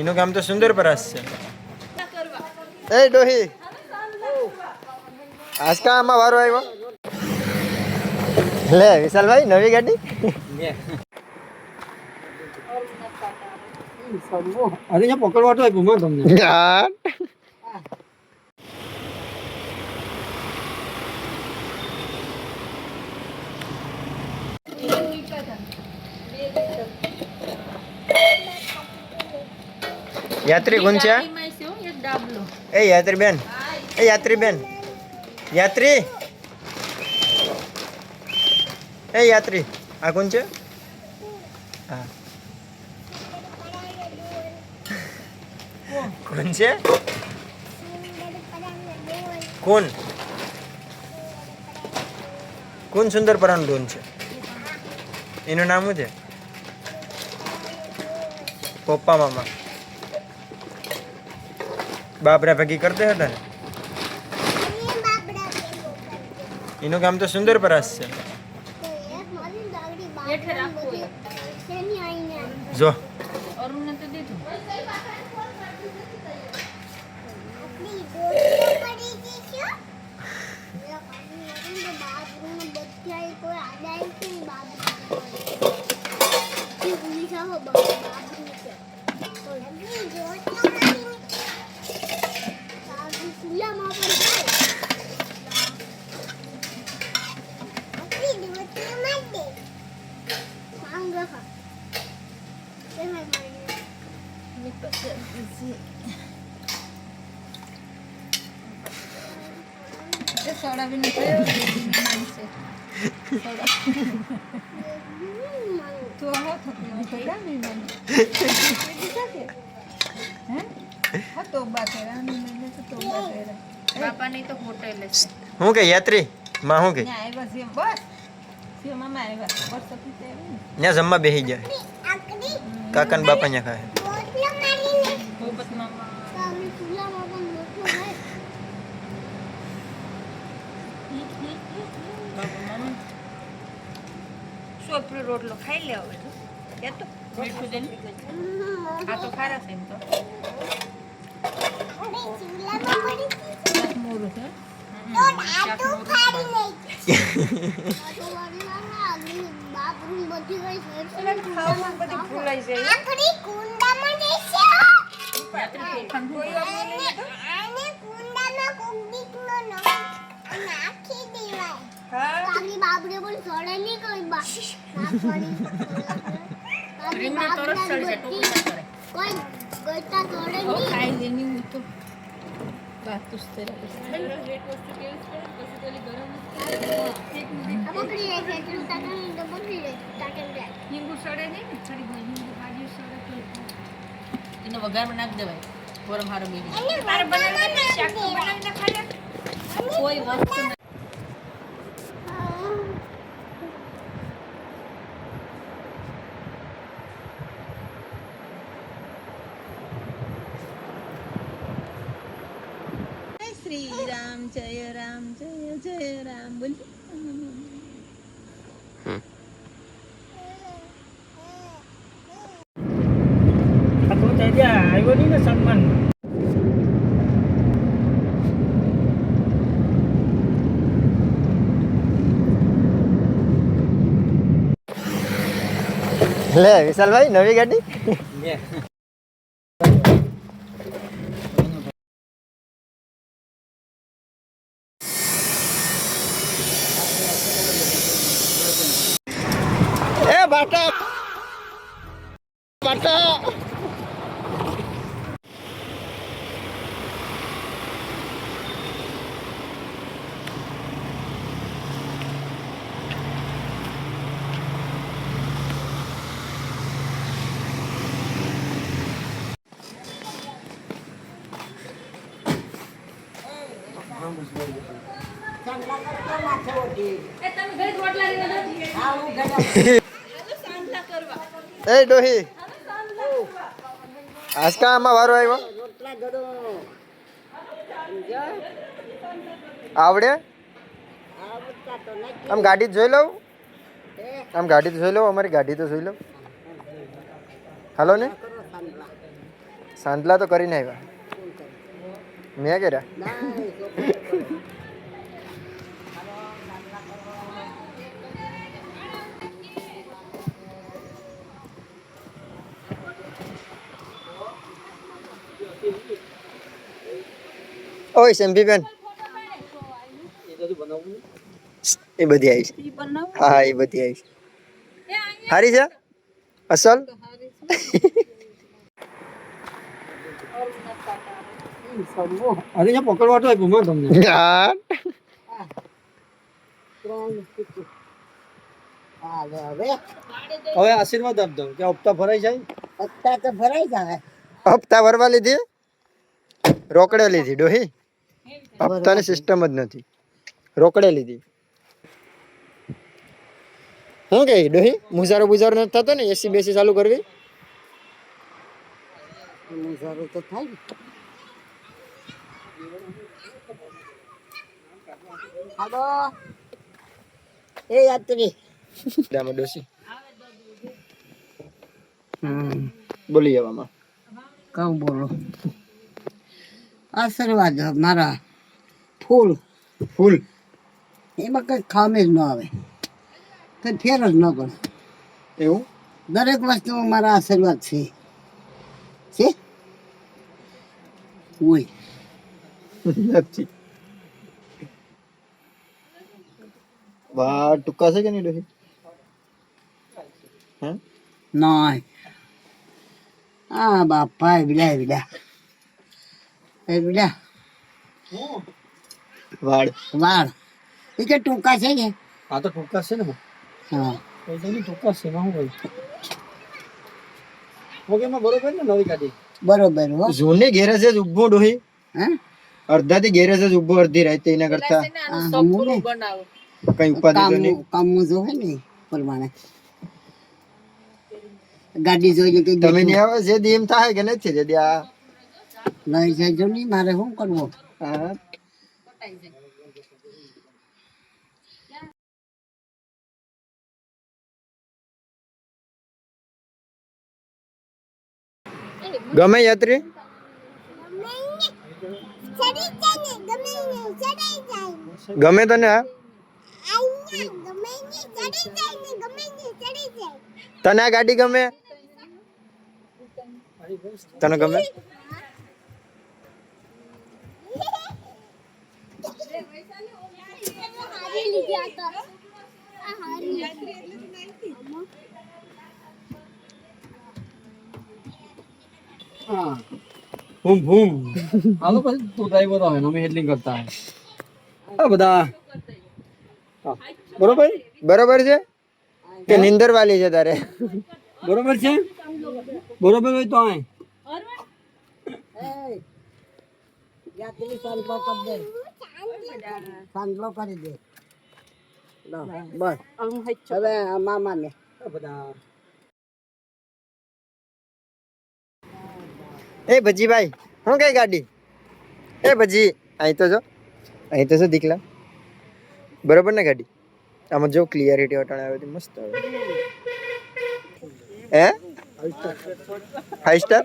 એનું કામ તો સુંદર પરાસ છે. એ ડોહી આજકા આમાં વારો આવ્યો. લે વિશાલભાઈ નવી ગાડી. અરે પકડવા તો આપ્યું તમને. યાત્રી કોણ છે? એ યાત્રી બેન, એ યાત્રી બેન, યાત્રી, એ યાત્રી આ કોણ છે? હા કોણ છે? કોણ કોણ સુંદર પરાનું ડોન છે? એનું નામ શું છે? પપ્પા મામા બાબરા ભેગી કરતા હતા ને. એનું કામ તો સુંદર પરાસ છે. જો सोडा भी निकले तो हो थोड़ा नहीं मैंने हैं हाँ तो बात है रानी मैंने तो बात है पापा नहीं तो होटल है હું કે યાત્રી માં હું કે आए बस ये बस ये मामा आए बस बस सब कुछ है ત્યાં જમવા બેસી જાય. કાકા ને બાપા ત્યાં ખાય. वो बस मामा सोपरो रोटलो खाई ले હવે તો કે તો મીઠું દે આ તો ખારા છે એમ તો અરે ચૂલામાં પડી છે મોરું છે તો આટો ખાડી નહીં આટો વાળીના આગળ બાપરું બધી ગઈ છે ખાવામાં બધી ફૂલાઈ જાય આખરી કુંડામાં દેશે આને કુંડામાં કોકડીકનો નાખી દેવાય. કાકી બાપરે બોલ સોડે નહીં કોઈ બા રીમને તરસ ચડી જાય ટોકરી કરે કોઈ ગોતા સોડે નહીં ખાઈ લેની હું તો બાત તો તેરા રેટ વસ્તુ કેવી છે પછી પેલી ગરમ એક મિનિટ પકડી લે છે તું તાકન તો પકડી લે તાકન લે હિંગુ સોડે નહીં છડી ગઈ હિંગુ ભાજી સોડે તો એને વઘારમાં નાખ દેવાય ગરમ હારો બેની મારે બનાવીને શાક તો બનાવીને ખાય કોઈ વસ્તુ श्री राम जय राम बोल તો ત્યાં આવ્યો નહીં ને સન્માન. લે વિશાલભાઈ નવી ગાડી. એ બાટા બાટા એ ડોહી આજકા આમાં વારો આવ્યો. આવડે આમ ગાડી જોઈ લઉં, આમ ગાડી તો જોઈ લઉં, અમારી ગાડી તો જોઈ લઉં. હાલો ને સાંજલા તો કરીને આવ્યા મેં કર્યા ઓય શેમ્પી બેન એ બધી આવી છે હા એ બધી આવી છે હારી છે અસલ અરે ત્યાં પકડવા તો આપ્યું મેં તમને યાર હવે આશીર્વાદ આપજો કે હપ્તા ભરાઈ જાય હપ્તા ભરવા લીધી રોકડે લીધી ડોહી હપ્તાની સિસ્ટમ જ નથી રોકડે લીધી શું કે ડોહી મુજારો બુજારો નથી થતો ને એસી બેસી ચાલુ કરવી મુજારો તો થાય હાલો એ યાત્રી દામાં ડોસી બોલી જવામાં કહું બોલો આશીર્વાદ મારા ફૂલ ફૂલ એમાં કઈ ખામી જ ન આવે કઈ ફેર જ ન પડે એવું દરેક વસ્તુમાં મારા આશીર્વાદ છે હોય નથી વાહ ટૂંકા છે કે નહીં ડોહી હે નહીં આ બાપા વિડા વાળ વાળ એ કે ટૂંકા છે ને આ તો ટૂંકા છે ને હા ટૂંકા છે એમાં શું કહ્યું એમાં બરોબર ને નવી ગાડી બરોબર હો જૂની ગેરેજ જ ઉભો ડોહી હે અડધાથી ગેરેજ જ ઉભો અડધી રાતે એના કરતા કઈ ઉપાધિ તો નહીં કામનું જોવે ને એ પ્રમાણે ગાડી જોઈએ કે તમે નહીં આવે જે દી એમ થાય કે નથી જે દી આ લઈ જજો નહીં મારે શું કરવું હા ગમે યાત્રી ગમે તને આ તને આ ગાડી ગમે તને ગમે हाँ बूम बूम आलो પછી તું ડ્રાઈવર આવે અમે હેન્ડલિંગ કરતા હે આ બધા બરોબર બરોબર છે કે નિંદર વાલી છે તારે બરોબર છે બરોબર હોય તો આય યાત્રી સાંભળો કરી દે સાંભળો કરી દે બસ હવે મામા ને બધા એ ભજીભાઈ શું કઈ ગાડી એ ભજી અહીં તો જો અહીં તો શું દીકલા બરોબર ને ગાડી આમાં જો ક્લિયરિટી અટાણે આવે તો મસ્ત આવે હે 5 સ્ટાર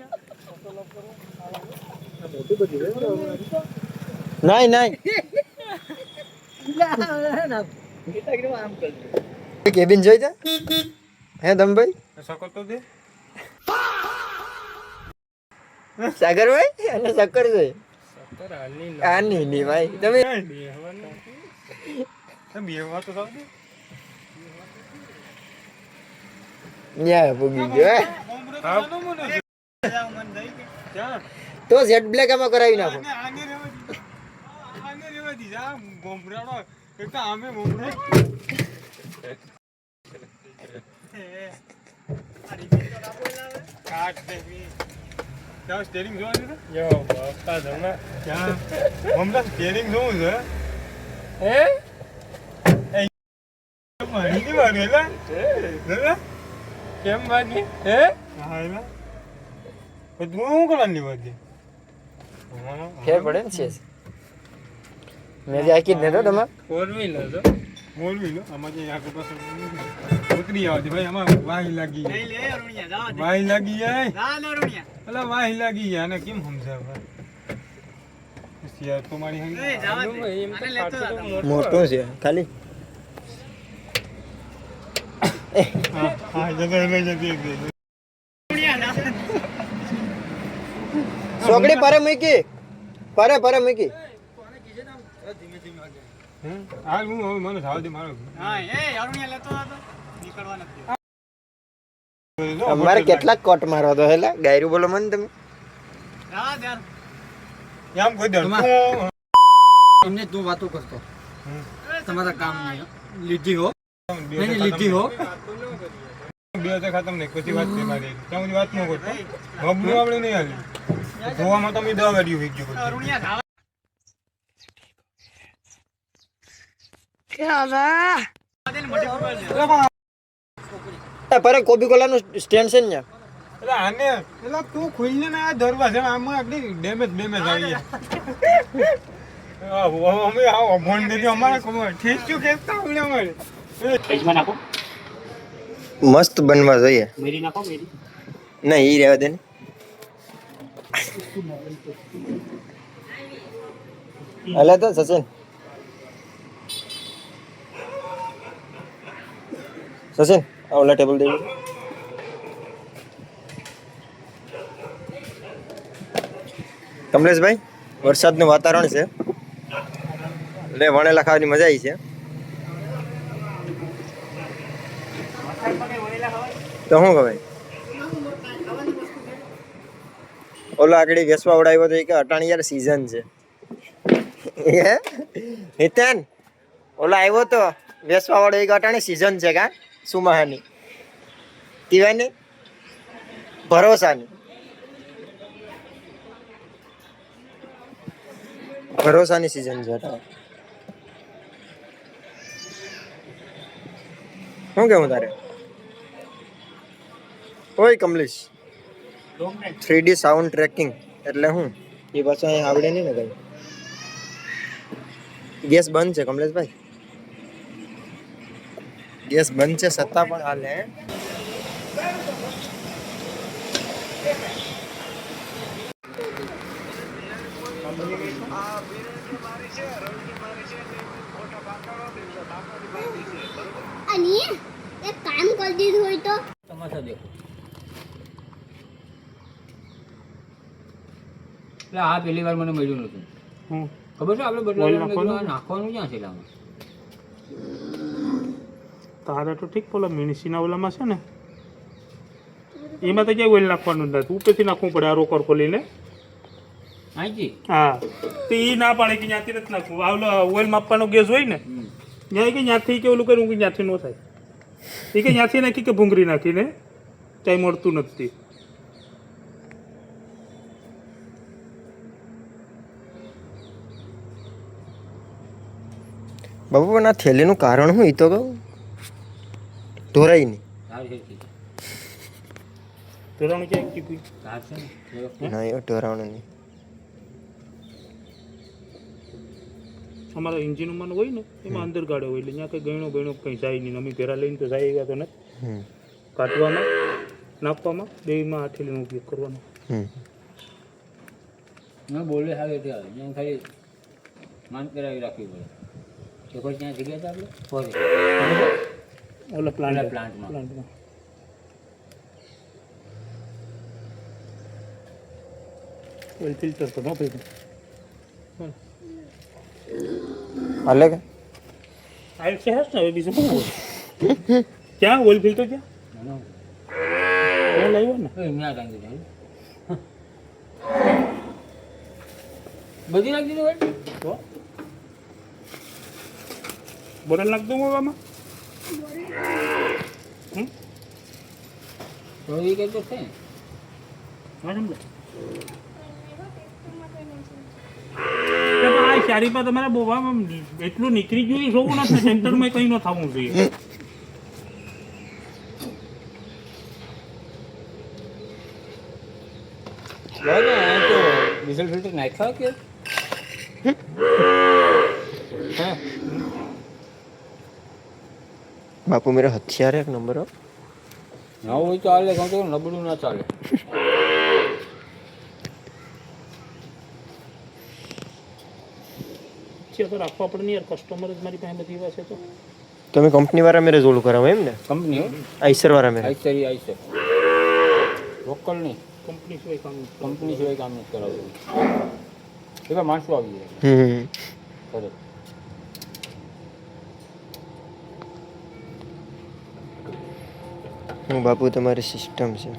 નહીં નહીં કેબિન જોઈ જા હે દમભાઈ સાગરભાઈ અને શક્કર છે આની ની ભાઈ તમે ન્યા પૂગી ગયો તો ઝેડ બ્લેક આમાં કરાવી નાખો क्या स्टीयरिंग जो है ना यो बापा धरना क्या हमरा स्टीयरिंग जो है ए मारी की मारेला ना કેમ વાગી હે હાલા તો તું શું કરવાની વાગી ફેર પડે ને છે મેં જે આકી જ નતો તમાર ફોર વ્હીલર આમાં જે આગળ પાછળ નથી આવતી ભાઈ, આમાં વાહી લાગી જાય. વાહી લાગી જાય. અલા વાહી લાગી જાય, આને કેમ સમજાવવા? યાર તો મારી હંગ એમ તો કાઢતો તો મોટું છે ખાલી. હા હા જતો લઈ જતી એક દે. સોકડી પરે મૂકી, પરે મૂકી. હાલ હું હવે મને થાવ દે મારો. અમારે કેટલાક કોટ મારો તો હેલા ગાયરું બોલો મને તમે. આમ કોઈ દે એમને તું વાતો કરતો તમારા કામ લીધી હો નહીં લીધી હો બે તો ખતમ નહીં, પછી વાત છે મારી. ત્યાં સુધી વાત ન કરતો. બબલું આપણે નહીં હાલી. જોવામાં તમે 10 ગાડીઓ વીક ગયો. પરે કોબી કોલાનું સ્ટેન્ડ છે ને ન્યા. એટલે આને એટલે તું ખુલ્લે ને આ દરવાજા આમાં આપણી ડેમેજ આવી અમે આવો ફોન દે અમારે ઠીક શું કેતા આવડે અમારે મસ્ત બનવા જોઈએ. ના ઈ રહેવા દે ને. અલે તો સચિન આ ઓલા ટેબલ દે. કમલેશભાઈ વરસાદનું વાતાવરણ છે એટલે વણેલા ખાવાની મજા આવી છે. તો શું ખવાય? ઓલો આગળ વેસવા ઉડાવ્યો તો કે અટાણી યાર સીઝન છે. હિતેન ઓલો આવ્યો તો વેસવા વાળો એક અટાણી સીઝન છે કા સુમાહાની તીવાની ભરોસાની સીઝન છે અટાણે. શું કેવું તારે? ઓય કમલેશ 3D સાઉન્ડ ટ્રેકિંગ એટલે હું એ પાછું અહીં આવડે નહીં ને કઈ. ગેસ બંધ છે કમલેશભાઈ, ગેસ બંધ છે છતાં પણ હાલે. અને એક કામ કરી દીધું હોય તો તમાશા દેખો એટલે આ પહેલી વાર મને મળ્યું નતું. ખબર છે આપણે બદલા નાખવાનું ક્યાં છે આમાં? તારે તો ઠીક પેલા મિનિસીના ઓલામાં છે ને એમાં તો ક્યાંય ઓઇલ નાખવાનું જ નથી, ઉપરથી નાખવું પડે આ રોકર ખોલીને. અહીંથી હા તો એ ના પાડે કે ત્યાંથી નથી નાખવું. આ ઓઇલ માપવાનો ગેસ હોય ને ત્યાં કે ત્યાંથી કે ઓલું કર્યું કે ત્યાંથી ન થાય. એ કે ત્યાંથી નાખી કે ભૂંગળી નાખીને ત્યાં મળતું નથી. બાબુ ના થેલીનું કારણ શું? એ તો કહું ઢોરાઈ નહીં. ધોરણ ક્યાંક કીધું ના એ ઢોરાવાનું નહીં. અમારા એન્જિનમાં હોય ને એમાં અંદર ગાડે હોય એટલે ત્યાં કંઈ ગણો કંઈ જાય નહીં. અમે ઘેરા લઈને તો જાય ગયા તો નથી. કાઢવામાં નાખવામાં બેમાં આઠેલીનો ઉપયોગ કરવાનો. મેં બોલે આવે ત્યાં ત્યાં ખાલી માન કરાવી રાખવી પડે. તો કોઈ ત્યાં જગ્યા છે આપણે ઓલા પ્લાન્ટમાં ઓઇલ ફિલ્ટર તો ન પીધું હાલે કે આ છે ને હવે બીજું શું હોય? ક્યાં ઓઇલ ફિલ્ટર ક્યાં લાવ્યો ને ત્યાં ટાંકી જાય બધી નાખી દીધું તો બોટલ નાખ દઉં આમાં. તો એ કંઈ તો છે હા સમજો આ શારીમાં તમારા બોવામાં એટલું નીકળી ગયું એ જોવું નથી. સેન્ટરમાં કંઈ ન થવું જોઈએ. ડીઝલ ફિલ્ટર નાખ્યા કે बापू मेरा हथियार है एक नंबर हो ના હોય ચાલે કહું તો નબળું ના ચાલે છે તો રાખવા પડે ને યાર કસ્ટમર જ મારી પાસે બધી એવા છે તો તમે કંપની વાળા મેરે જોડું કરાવો એમ ને કંપની આઈસર વાળા મેરે આઈસર લોકલ નહીં કંપની સિવાય કામ નથી. કંપની સિવાય કામ નથી કરાવતું એવા માણસો આવી જાય હમ કરે હું બાપુ તમારી સિસ્ટમ છે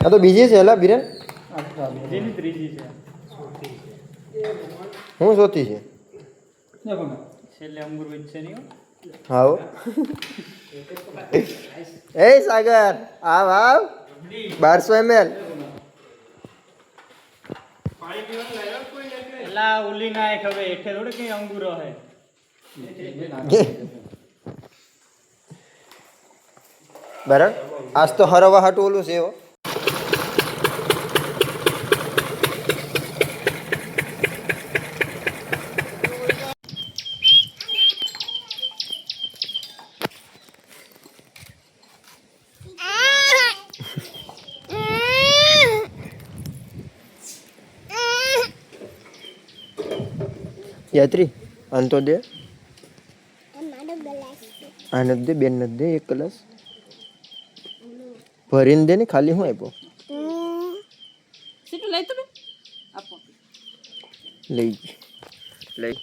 આ તો બીજી છે એલા બીરેન હું જોતી છે હા હો. એ સાગર આવ 1200 ml બરાબર આજ તો હરવા હાટું ઓલું છે હો. યાત્રી આન તો દે આ નથી દે બેન નથી દે એક ગ્લાસ ભરીને દે ને ખાલી હું આપ્યો સીટું લઈ તમે આપો લઈ લઈ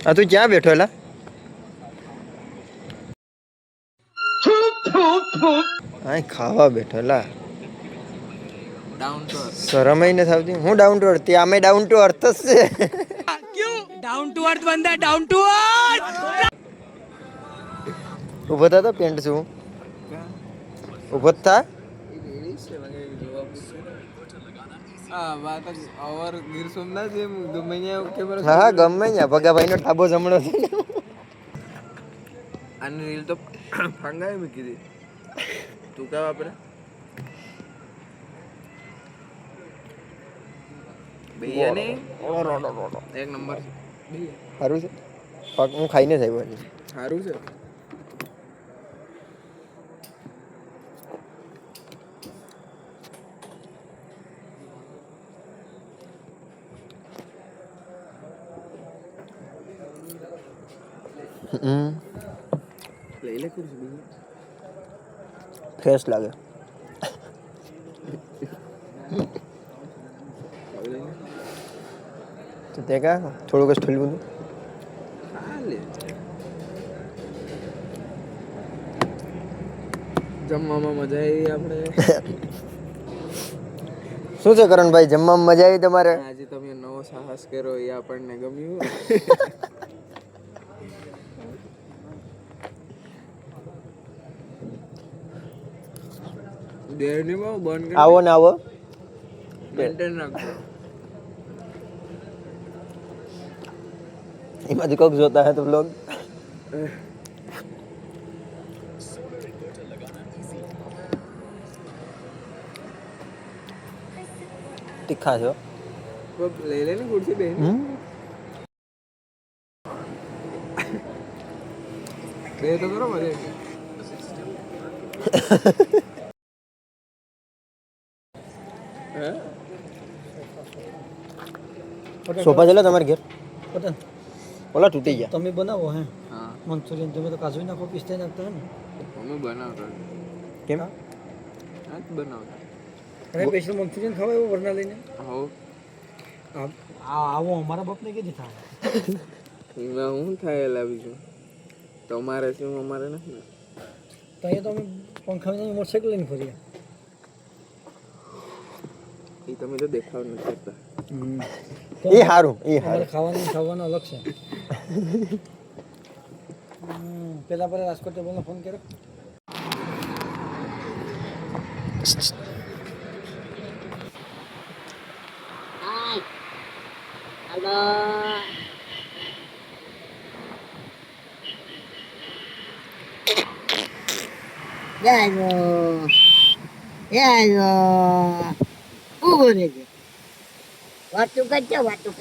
આ તું ક્યાં બેઠો એલા હા ખાવા બેઠો એલા શરમ ય નથી આવતી હું ડાઉન ટુ અર્થ ત્યાં અમે ડાઉન ટુ અર્થ જ છે ઉભો થા તો પેન્ટ શું ઉભો જ થા હા હા ગમે ત્યાં ભગાભાઈ નો ઠાબો જમણો છે આની રીલ તો ફંગાવી મૂકી દી તું કા વાપરે બિયાની એક નંબર સારું છે પગ હું ખાઈને જ આવ્યો હજી સારું છે લઈ લે ખુરશી બીજી ફ્રેશ લાગે તો તે કા થોડુંક જ ઠોલવું હતું ચાલે જમવામાં મજા આવી આપણે શું છે કરણભાઈ જમવામાં મજા આવી તમારે આજે તમે નવો સાહસ કર્યો એ આપણને ગમ્યું દેવની બહુ બંધ કરી આવો ને આવો મેન્ટેન રાખજો એમાંથી કોક જોતા હે તો બ્લોગ તીખા છો લઈ લે ને ખુરશી બેન બે તો કરો મજા સોફા ચલો તમારે ઘેર ઓલા તૂટી ગયા તમે બનાવો હે હા મંચુરિયન તમે તો કાજુ નાખો પિસ્તા નાખતા હે ને અમે બનાવતા કેમ હા જ બનાવતા અરે સ્પેશિયલ મંચુરિયન ખાવા એવો વરના લઈને હો આવો અમારા બાપને કીધી થાય એમાં હું થાય લાવી છું તમારે શું અમારે નથી ને તો અહીંયા તો અમે પંખા મોટરસાઇકલ લઈને ફરીએ એ તમે તો દેખાવ નથી કરતા એ સારું એ અમારે સારું ખાવાનું અલગ છે પેલા પર રાજકોટ ટેબલનો ફોન કર્યો. ઉભો રહેજે. વાતું કરજો વાતું.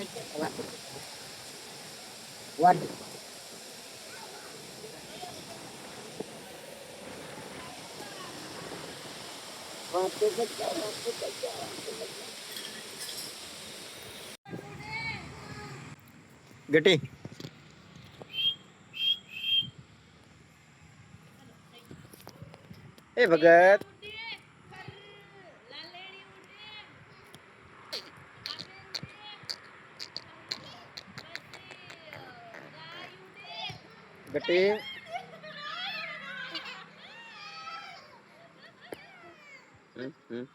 ગટી એ ભગત ગટી હમ